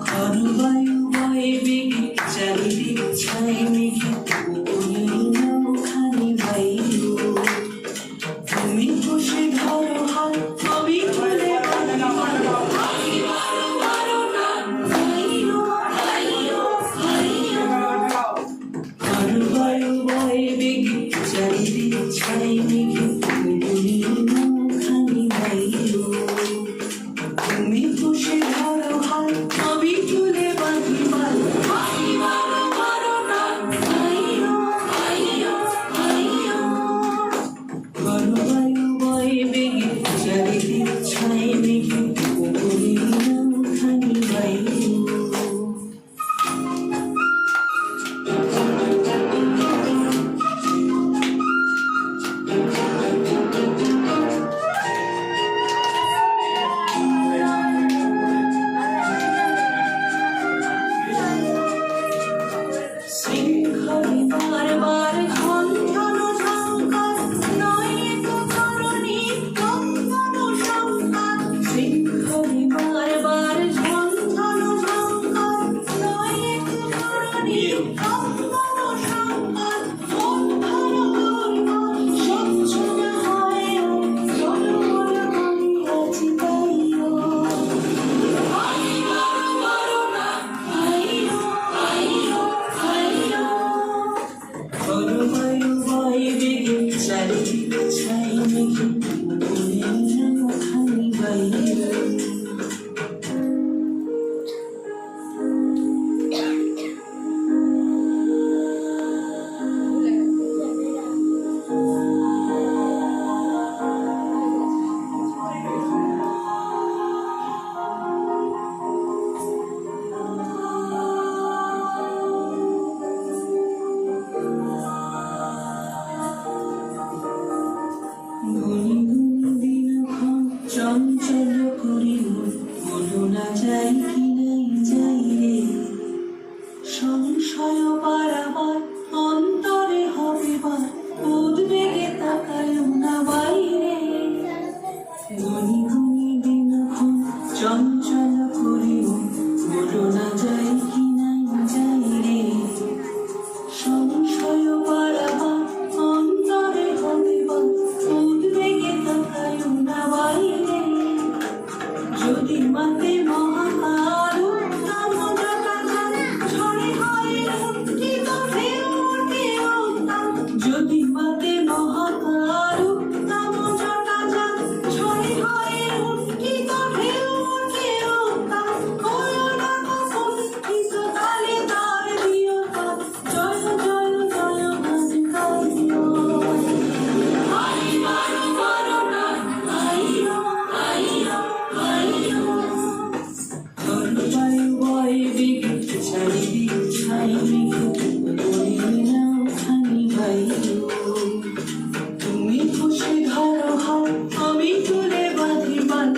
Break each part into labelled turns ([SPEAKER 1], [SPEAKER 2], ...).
[SPEAKER 1] ঘনবায়ু বয়ে বেগে চারিদিক ছাই মেঘে খানি বাইরু তুমি বসে ধরো হাত আমি খুলে ঘনবায়ু বয়ে বেগে চারিদিক ছাই মেঘে খানি বাইরু তুমি বসে ধরো হাত আমি তুলে বাঁধি মাল ঘনবায়ু বয়ে বেগে চারিদিক ছাই মেঘে খানি বাইরু শৃঙ্খলে বারবার ঝঞ্ঝানো সংকট নয় তো ধরণী কঙ্গন সংকট শৃঙ্খলে বারবার ঝঞ্ঝানো সংকট নয় তো ধরণী কঙ্গন সংকট মন ভালো দুর্বল স্বচ্ছ না হয় জনমন আছি তাইও ঘনবায়ু বয়ে বেগে চারিদিক ছাই মেঘে খানি বাইরু গুনি গুনি দিনক্ষণ চঞ্চল করি বলো না যাই কি নাই যাই রে সংশয় পারাবার অন্তরে হবে বার উদ্বেগে তাকায় না বাইরে গুনি গুনি দিনক্ষণ চঞ্চল করি বলো না যাই কি নাই যাই রে সংশয় পারাবার অন্তরে হবে বার উদ্বেগে তাকায় না বাইরে যদি মাতে মহাকাল উত্তম জটাধার ঝড়ে হয় উত্থিত ঢেউ ওঠে উত্তাল যদি মাতে মহাকাল উত্তম জটাধার ঝড়ে হয় উত্থিত ঢেউ ওঠে উত্তাল হলো না কুণ্ঠিত তালে তার দিও তাল জয় জয় জয় গান গাইও ঘনবায়ু বয়ে বেগে চারিদিক ছাই মেঘে খানি বাইরু তুমি বসে ধরো হাত আমি তুলে বাঁধি মাল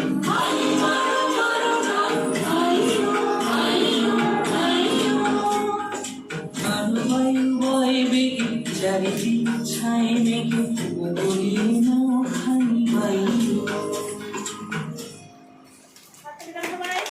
[SPEAKER 1] ঘনবায়ু বয়ে বেগে চারিদিক ছাই মেঘে